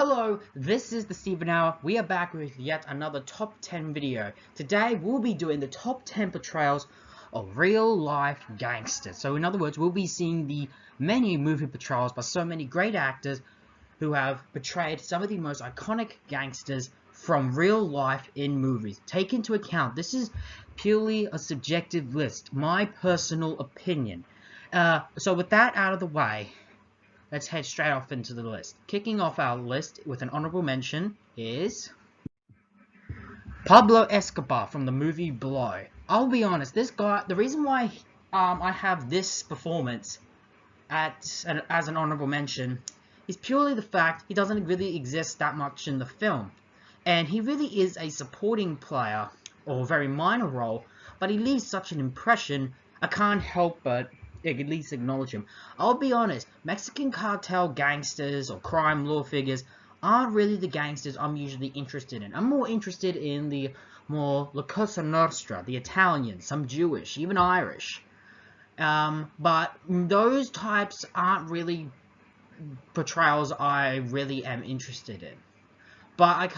Hello, this is the Steven Hour. We are back with yet another top 10 video. Today we'll be doing the top 10 portrayals of real life gangsters. So in other words, we'll be seeing the many movie portrayals by so many great actors who have portrayed some of the most iconic gangsters from real life in movies. Take into account, this is purely a subjective list, my personal opinion. So with that out of the way, let's head straight off into the list. Kicking off our list with an honorable mention is Pablo Escobar from the movie Blow. I'll be honest, this guy, the reason why I have this performance as an honorable mention is purely the fact he doesn't really exist that much in the film. And he really is a supporting player, or a very minor role, but he leaves such an impression, I can't help but at least acknowledge him. I'll be honest, Mexican cartel gangsters or crime law figures aren't really the gangsters I'm usually interested in. I'm more interested in the more La Cosa Nostra, the Italians, some Jewish, even Irish. But those types aren't really portrayals I really am interested in. But I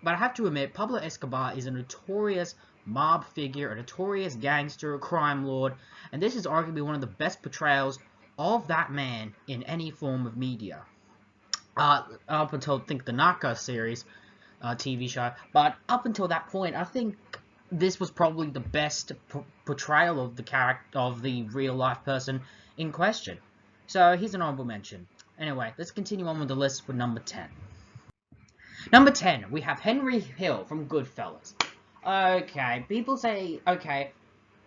have to admit, Pablo Escobar is a notorious mob figure, a notorious gangster, a crime lord, and this is arguably one of the best portrayals of that man in any form of media. Up until, I think, the Narco series TV show, but up until that point, I think this was probably the best portrayal of the character, of the real-life person in question. So here's an honorable mention. Anyway, let's continue on with the list with number 10. Number 10, we have Henry Hill from Goodfellas. Okay, people say, okay,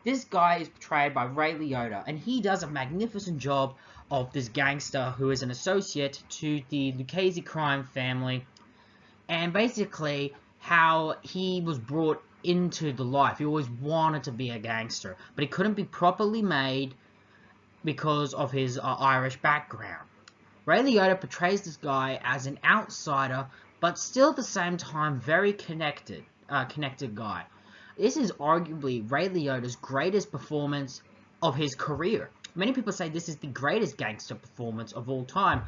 this guy is portrayed by Ray Liotta, and he does a magnificent job of this gangster who is an associate to the Lucchese crime family, and basically how he was brought into the life. He always wanted to be a gangster, but he couldn't be properly made because of his Irish background. Ray Liotta portrays this guy as an outsider, but still at the same time very connected guy. This is arguably Ray Liotta's greatest performance of his career. Many people say this is the greatest gangster performance of all time,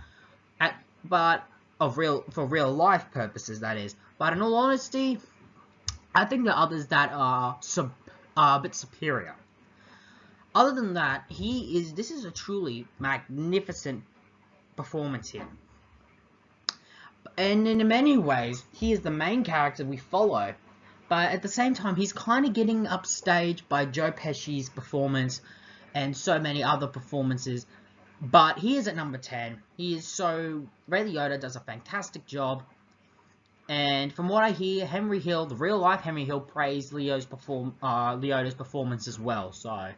for real life purposes, that is. But in all honesty, I think there are others that are a bit superior. Other than that, this is a truly magnificent performance here. And in many ways, he is the main character we follow, but at the same time, he's kind of getting upstaged by Joe Pesci's performance and so many other performances. But he is at number 10. Ray Liotta does a fantastic job. And from what I hear, Henry Hill, the real life Henry Hill, praised Liotta's performance as well. So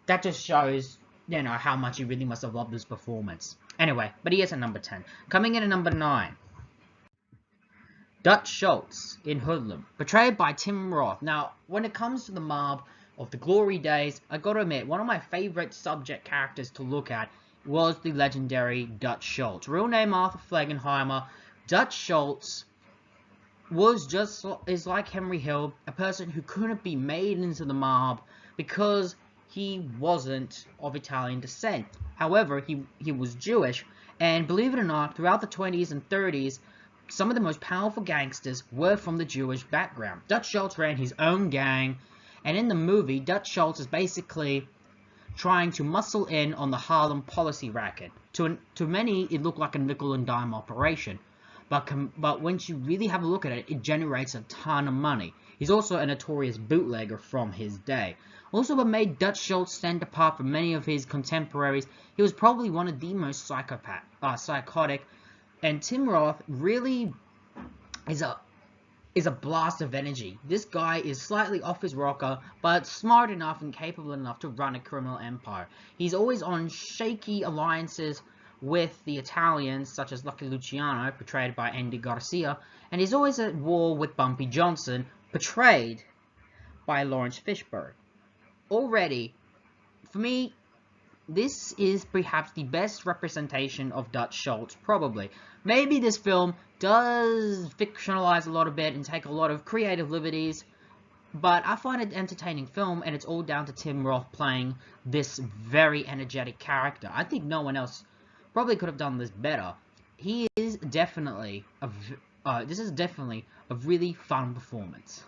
that just shows, how much he really must have loved this performance. Anyway, but he is at number 10. Coming in at number 9. Dutch Schultz in Hoodlum, portrayed by Tim Roth. Now, when it comes to the mob of the glory days, I gotta admit, one of my favorite subject characters to look at was the legendary Dutch Schultz. Real name Arthur Flegenheimer. Dutch Schultz is like Henry Hill, a person who couldn't be made into the mob because he wasn't of Italian descent. However, he was Jewish, and believe it or not, throughout the 20s and 30s, some of the most powerful gangsters were from the Jewish background. Dutch Schultz ran his own gang, and in the movie, Dutch Schultz is basically trying to muscle in on the Harlem policy racket. To many, it looked like a nickel and dime operation, but once you really have a look at it, it generates a ton of money. He's also a notorious bootlegger from his day. Also, what made Dutch Schultz stand apart from many of his contemporaries, he was probably one of the most psychotic, and Tim Roth really is a blast of energy. This guy is slightly off his rocker, but smart enough and capable enough to run a criminal empire. He's always on shaky alliances with the Italians, such as Lucky Luciano, portrayed by Andy Garcia, and he's always at war with Bumpy Johnson, portrayed by Lawrence Fishburne. Already, for me, this is perhaps the best representation of Dutch Schultz, probably. Maybe this film does fictionalize a lot of it and take a lot of creative liberties, but I find it an entertaining film, and it's all down to Tim Roth playing this very energetic character. I think no one else probably could have done this better. he is definitely this is definitely a really fun performance.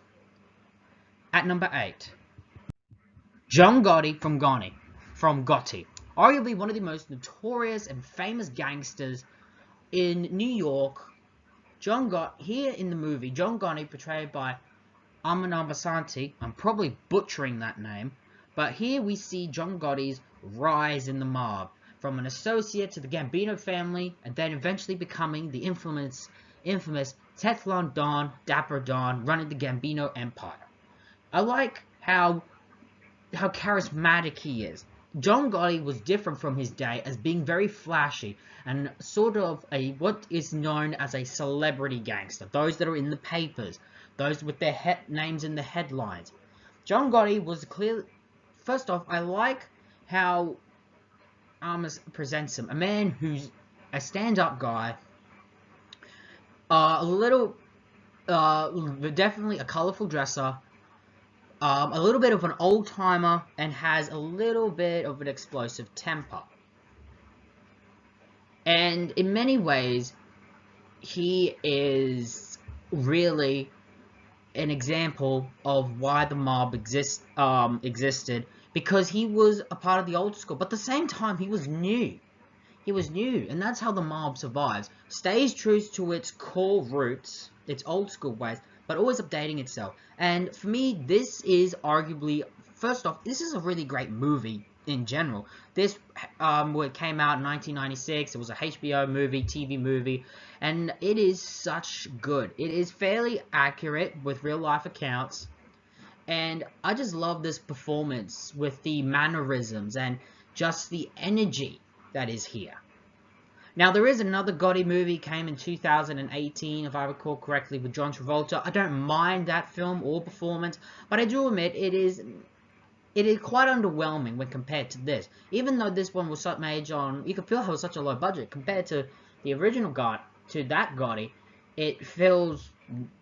At number 8, John Gotti from Gotti, arguably one of the most notorious and famous gangsters in New York. Here in the movie, John Gotti, portrayed by Amanal Basanti, I'm probably butchering that name, but here we see John Gotti's rise in the mob, from an associate to the Gambino family, and then eventually becoming the infamous Teflon Don, Dapper Don, running the Gambino empire. I like how charismatic he is. John Gotti was different from his day as being very flashy and sort of what is known as a celebrity gangster. Those that are in the papers, those with their names in the headlines. John Gotti was clearly... First off, I like how Amos presents him. A man who's a stand-up guy, definitely a colorful dresser, a little bit of an old-timer, and has a little bit of an explosive temper. And in many ways, he is really an example of why the mob existed, because he was a part of the old school, but at the same time, he was new. He was new, and that's how the mob survives. Stays true to its core roots, its old school ways, but always updating itself. And for me, this is arguably, first off, this is a really great movie in general. This came out in 1996. It was a HBO movie, TV movie, and it is such good. It is fairly accurate with real life accounts, and I just love this performance with the mannerisms and just the energy that is here. Now, there is another Gotti movie, came in 2018, if I recall correctly, with John Travolta. I don't mind that film or performance, but I do admit it is quite underwhelming when compared to this. Even though this one was made on, you can feel how it was such a low budget compared to the original Gotti, it feels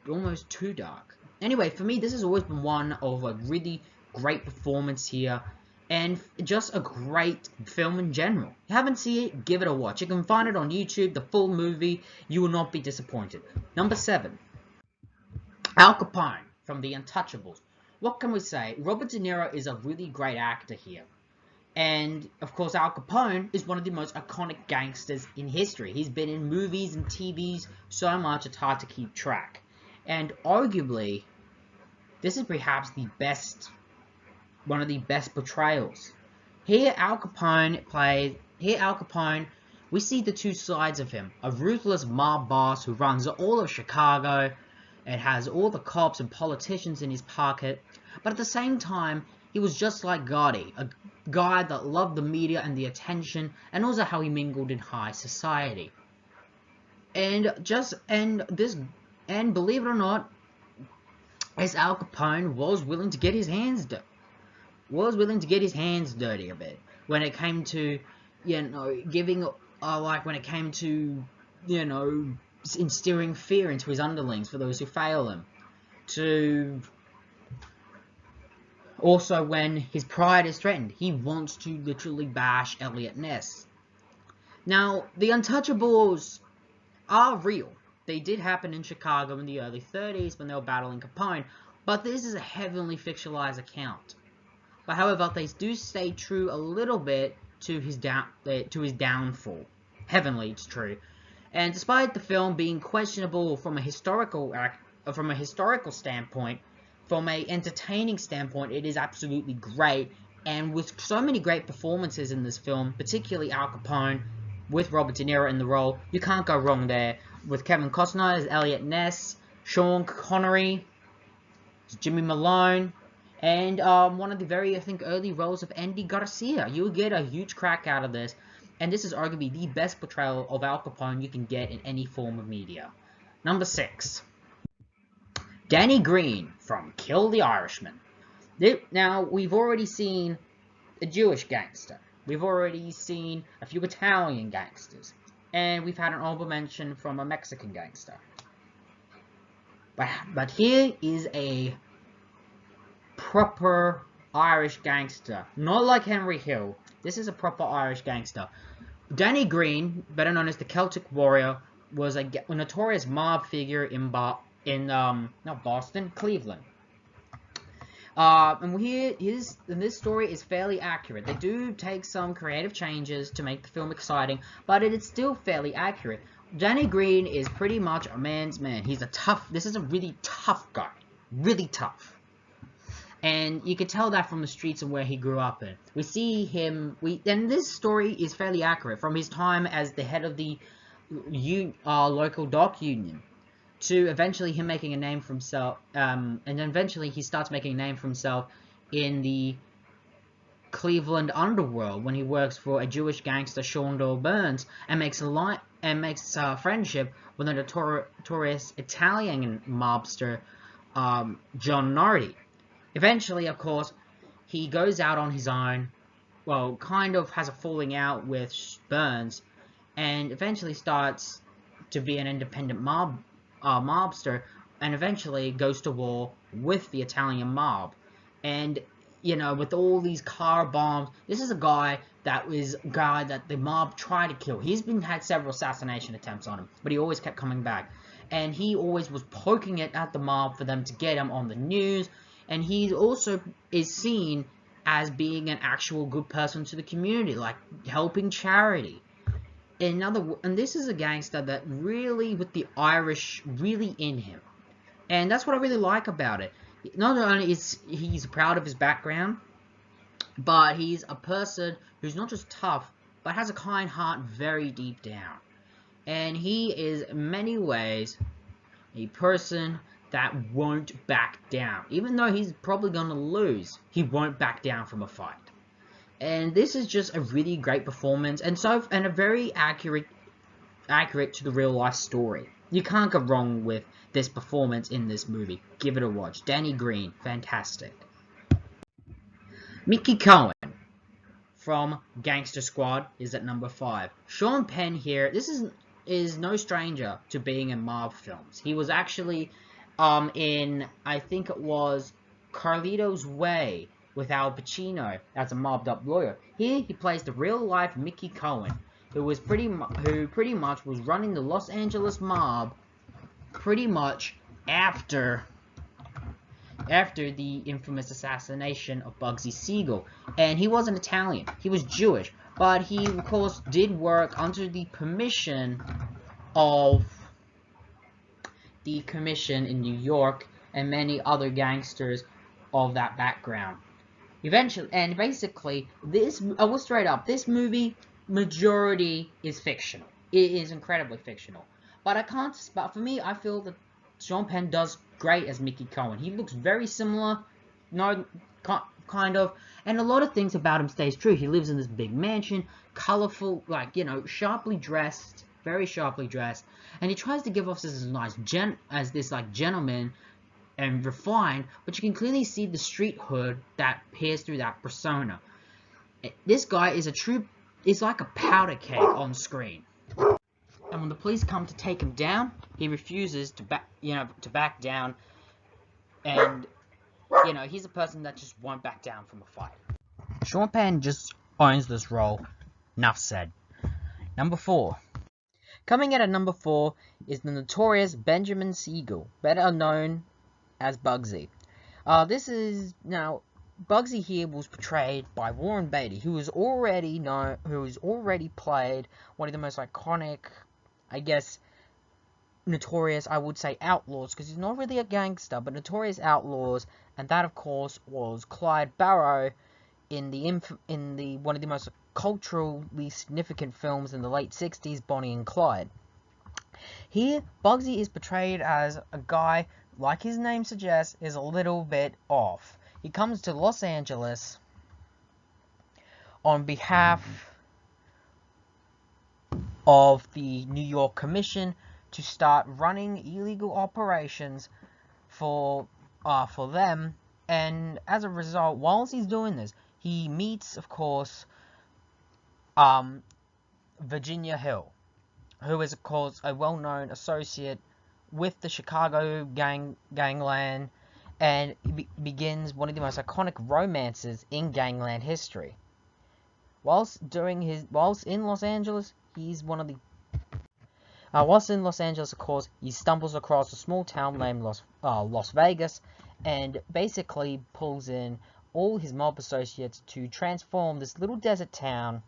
almost too dark. Anyway, for me, this has always been one of a really great performance here, and just a great film in general. If you haven't seen it, give it a watch. You can find it on YouTube, the full movie. You will not be disappointed. Number 7, Al Capone from The Untouchables. What can we say? Robert De Niro is a really great actor here. And, of course, Al Capone is one of the most iconic gangsters in history. He's been in movies and TVs so much it's hard to keep track. And arguably, this is perhaps one of the best portrayals. Here Al Capone, we see the two sides of him. A ruthless mob boss who runs all of Chicago and has all the cops and politicians in his pocket. But at the same time, he was just like Gotti, a guy that loved the media and the attention, and also how he mingled in high society. And believe it or not, as Al Capone was willing to get his hands dirty. A bit when it came to, instilling fear into his underlings for those who fail him. To also, when his pride is threatened, he wants to literally bash Elliot Ness. Now, the Untouchables are real. They did happen in Chicago in the early 30s when they were battling Capone, but this is a heavily fictionalized account. But however, they do stay true a little bit to his downfall. Heavily, it's true. And despite the film being questionable from a historical standpoint, from an entertaining standpoint, it is absolutely great. And with so many great performances in this film, particularly Al Capone, with Robert De Niro in the role, you can't go wrong there. With Kevin Costner as Elliot Ness, Sean Connery, Jimmy Malone, and one of the very, early roles of Andy Garcia. You'll get a huge crack out of this, and this is arguably the best portrayal of Al Capone you can get in any form of media. Number 6, Danny Green from Kill the Irishman. Now, we've already seen a Jewish gangster. We've already seen a few Italian gangsters. And we've had an honorable mention from a Mexican gangster. But here is a proper Irish gangster. Not like Henry Hill. This is a proper Irish gangster. Danny Green, better known as the Celtic Warrior, was a notorious mob figure in not Boston, Cleveland. And this story is fairly accurate. They do take some creative changes to make the film exciting, but it is still fairly accurate. Danny Green is pretty much a man's man. This is a really tough guy. Really tough. And you can tell that from the streets and where he grew up in. We see him, and this story is fairly accurate, from his time as the head of the local dock union, to eventually him making a name for himself, and then eventually he starts making a name for himself in the Cleveland underworld when he works for a Jewish gangster, Sean Doyle Burns, and makes friendship with a notorious Italian mobster, John Nardi. Eventually, of course, he goes out on his own, well, kind of has a falling out with Burns, and eventually starts to be an independent mobster, and eventually goes to war with the Italian mob. And, you know, with all these car bombs, this is a guy that the mob tried to kill. He's had several assassination attempts on him, but he always kept coming back. And he always was poking it at the mob for them to get him on the news. And he also is seen as being an actual good person to the community, like helping charity. And this is a gangster that really, with the Irish really in him. And that's what I really like about it. Not only is he's proud of his background, but he's a person who's not just tough, but has a kind heart very deep down. And he is, in many ways, a person that won't back down. Even though he's probably going to lose, he won't back down from a fight. And this is just a really great performance, and a very accurate to the real life story. You can't go wrong with this performance in this movie. Give it a watch. Danny Green, fantastic. Mickey Cohen from Gangster Squad is at number 5. Sean Penn here. This is no stranger to being in mob films. He was actually in, I think it was Carlito's Way with Al Pacino as a mobbed up lawyer. Here he plays the real life Mickey Cohen, who pretty much was running the Los Angeles mob pretty much after the infamous assassination of Bugsy Siegel. And he wasn't Italian, he was Jewish, but he of course did work under the permission of the Commission in New York and many other gangsters of that background. Eventually, and basically, I will straight up, this movie, majority is fictional. It is incredibly fictional. But for me, I feel that Sean Penn does great as Mickey Cohen. He looks very similar, kind of, and a lot of things about him stays true. He lives in this big mansion, colorful, like, you know, sharply dressed, very sharply dressed, and he tries to give off this nice gentleman and refined, but you can clearly see the street hood that peers through that persona. This guy is like a powder keg on screen. And when the police come to take him down, he refuses to back down, and he's a person that just won't back down from a fight. Sean Penn just owns this role. Enough said. Number 4. Coming in at number 4 is the notorious Benjamin Siegel, better known as Bugsy. Bugsy here was portrayed by Warren Beatty, who was already played one of the most iconic, I guess, notorious, I would say, outlaws, because he's not really a gangster, but notorious outlaws, and that, of course, was Clyde Barrow in the one of the most culturally significant films in the late 60s, Bonnie and Clyde. Here, Bugsy is portrayed as a guy, like his name suggests, is a little bit off. He comes to Los Angeles on behalf of the New York Commission to start running illegal operations for them, and as a result, whilst he's doing this, he meets, of course, Virginia Hill, who is, of course, a well-known associate with the Chicago gangland, and begins one of the most iconic romances in gangland history. whilst in Los Angeles, he's one of the whilst in Los Angeles, of course, he stumbles across a small town named Las Vegas, and basically pulls in all his mob associates to transform this little desert town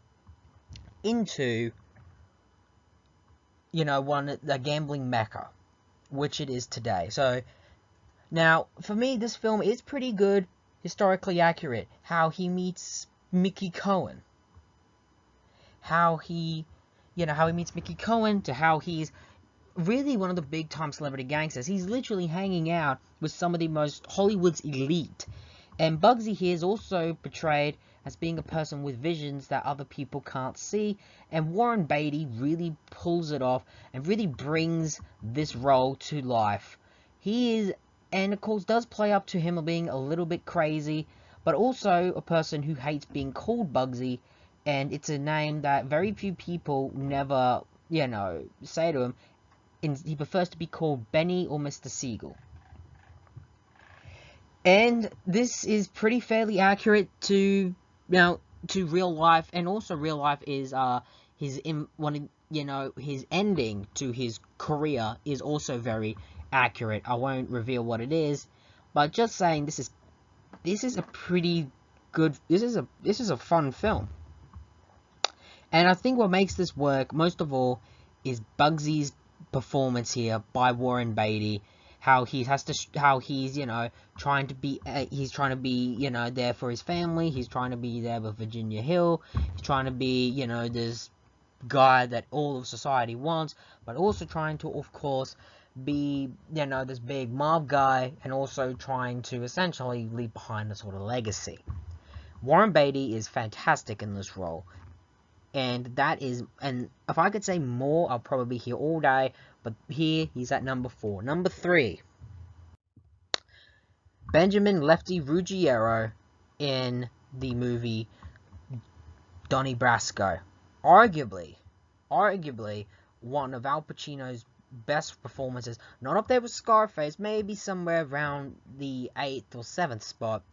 into, the gambling mecca, which it is today. So, now, for me, this film is pretty good, historically accurate. How he meets Mickey Cohen. How he meets Mickey Cohen, to how he's really one of the big-time celebrity gangsters. He's literally hanging out with some of the most Hollywood's elite. And Bugsy here is also portrayed as being a person with visions that other people can't see. And Warren Beatty really pulls it off and really brings this role to life. He is, and of course does play up to him being a little bit crazy, but also a person who hates being called Bugsy. And it's a name that very few people never, say to him. And he prefers to be called Benny or Mr. Siegel. And this is pretty fairly accurate to real life, and also real life is his ending to his career is also very accurate. I won't reveal what it is, but just saying this is a pretty good. This is a fun film. And I think what makes this work most of all is Bugsy's performance here by Warren Beatty. How he's trying to be there for his family. He's trying to be there with Virginia Hill. He's trying to be this guy that all of society wants, but also trying to, of course, be this big mob guy, and also trying to essentially leave behind a sort of legacy. Warren Beatty is fantastic in this role. And if I could say more, I'll probably be here all day. But here, he's at number 4. Number 3. Benjamin Lefty Ruggiero in the movie Donnie Brasco. Arguably one of Al Pacino's best performances. Not up there with Scarface, maybe somewhere around the 8th or 7th spot.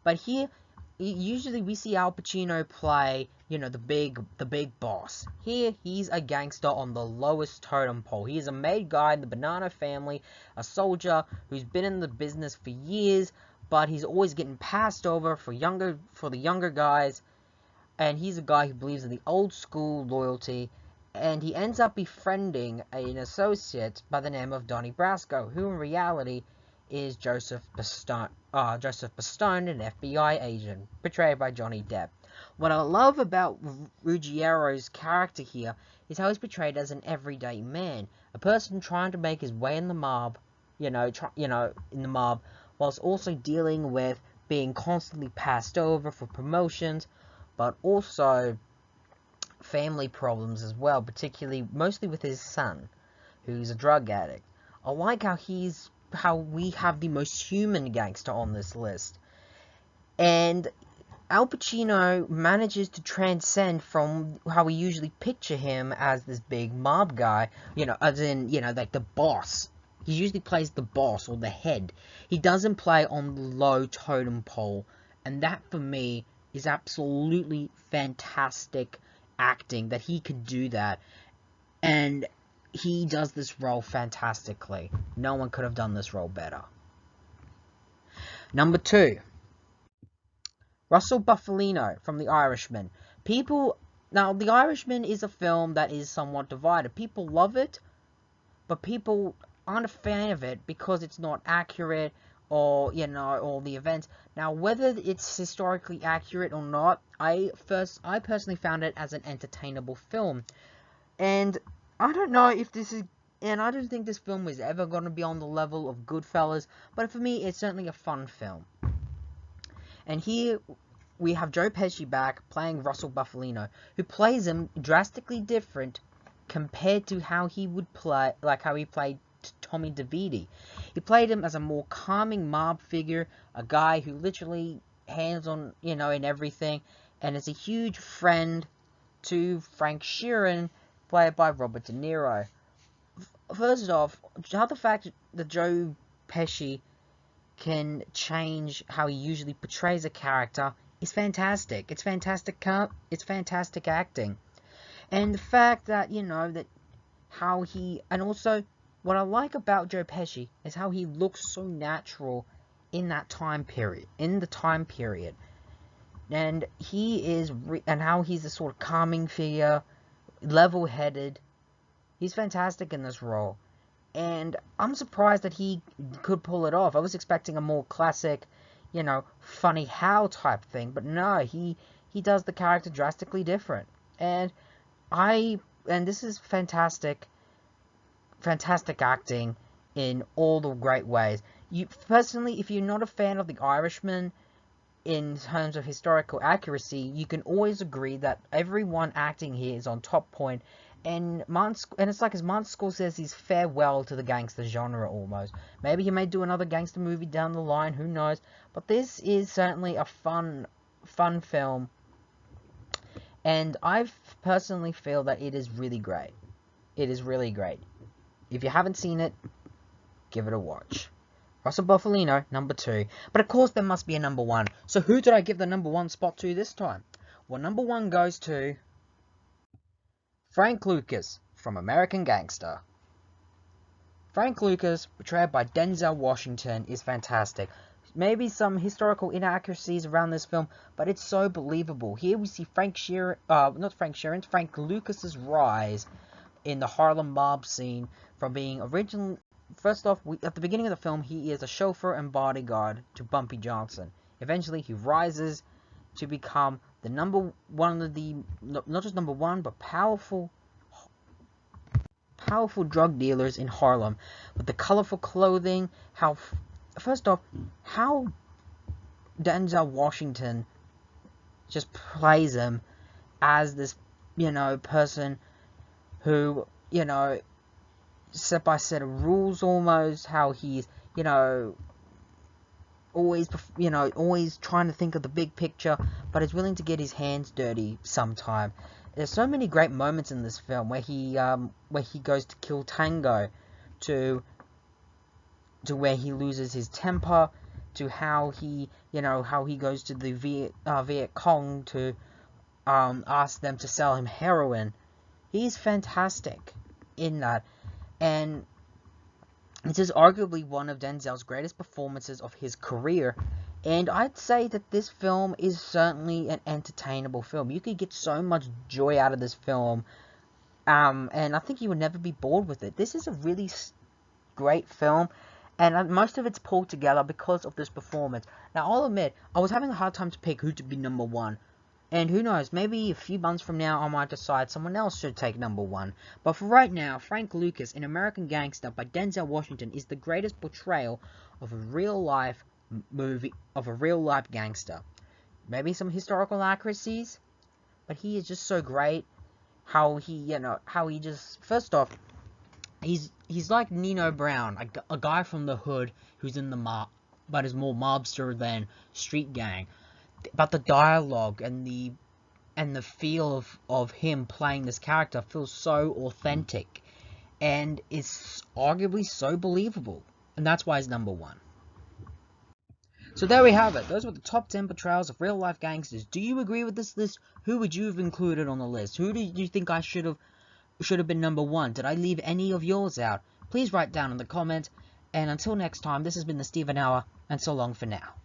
But here, usually we see Al Pacino play, the big boss. Here, he's a gangster on the lowest totem pole. He is a made guy in the Banana family, a soldier who's been in the business for years, but he's always getting passed over for the younger guys. And he's a guy who believes in the old school loyalty, and he ends up befriending an associate by the name of Donnie Brasco, who in reality is Joseph Bastone, an FBI agent, portrayed by Johnny Depp. What I love about Ruggiero's character here is how he's portrayed as an everyday man, a person trying to make his way in the mob, in the mob, whilst also dealing with being constantly passed over for promotions, but also family problems as well, mostly with his son, who's a drug addict. I like how we have the most human gangster on this list. And Al Pacino manages to transcend from how we usually picture him as this big mob guy, as in, like the boss. He usually plays the boss or the head. He doesn't play on the low totem pole. And that, for me, is absolutely fantastic acting, that he could do that. And he does this role fantastically. No one could have done this role better. Number 2. Russell Buffalino from The Irishman. Now, The Irishman is a film that is somewhat divided. People love it, but people aren't a fan of it because it's not accurate, or, all the events. Now, whether it's historically accurate or not, I personally found it as an entertainable film. And I don't know if this is, and I don't think this film is ever going to be on the level of Goodfellas, but for me, it's certainly a fun film. And here, we have Joe Pesci back playing Russell Buffalino, who plays him drastically different compared to how he would play, like how he played Tommy DeVito. He played him as a more calming mob figure, a guy who literally hands on, in everything, and is a huge friend to Frank Sheeran, played by Robert De Niro. First off, how the fact that Joe Pesci can change how he usually portrays a character is fantastic. It's fantastic. It's fantastic acting, and the fact that that how he, and also what I like about Joe Pesci is how he looks so natural in that time period. And and how he's a sort of calming figure, level-headed. He's fantastic in this role. And I'm surprised that he could pull it off. I was expecting a more classic, funny how type thing. But no, he does the character drastically different. And this is fantastic acting in all the great ways. Personally, if you're not a fan of The Irishman, in terms of historical accuracy, you can always agree that everyone acting here is on top point, and it's like as Martin Scorsese's farewell to the gangster genre almost. Maybe he may do another gangster movie down the line, who knows? But this is certainly a fun film, and I personally feel that it is really great. It is really great. If you haven't seen it, give it a watch. Russell Buffalino, number 2. But of course there must be a number 1. So who did I give the number 1 spot to this time? Well, number 1 goes to Frank Lucas from American Gangster. Frank Lucas, portrayed by Denzel Washington, is fantastic. Maybe some historical inaccuracies around this film, but it's so believable. Here we see Frank Lucas's rise in the Harlem mob scene from being originally... First off, at the beginning of the film, he is a chauffeur and bodyguard to Bumpy Johnson. Eventually, he rises to become the one of the, not just number 1, but powerful drug dealers in Harlem. With the colorful clothing, first off, how Denzel Washington just plays him as this, person who, set by set of rules almost, how he's, always trying to think of the big picture, but is willing to get his hands dirty sometime. There's so many great moments in this film where he goes to kill Tango, to where he loses his temper, to how he goes to the Viet Cong to ask them to sell him heroin. He's fantastic in that. And it is arguably one of Denzel's greatest performances of his career. And I'd say that this film is certainly an entertainable film. You could get so much joy out of this film. And I think you would never be bored with it. This is a really great film. And most of it's pulled together because of this performance. Now, I'll admit, I was having a hard time to pick who to be number 1. And who knows, maybe a few months from now I might decide someone else should take number 1. But for right now, Frank Lucas in American Gangster by Denzel Washington is the greatest portrayal of a real-life gangster. Maybe some historical accuracies, but he is just so great. How he just, first off, he's like Nino Brown, a guy from the hood who's in the mob, but is more mobster than street gang. But the dialogue and the feel of him playing this character feels so authentic, and is arguably so believable, and that's why he's number 1. So there we have it. Those were the top 10 portrayals of real life gangsters. Do you agree with this list? Who would you have included on the list? Who do you think I should have been number 1? Did I leave any of yours out? Please write down in the comments. And until next time, this has been the Steven Hour, and so long for now.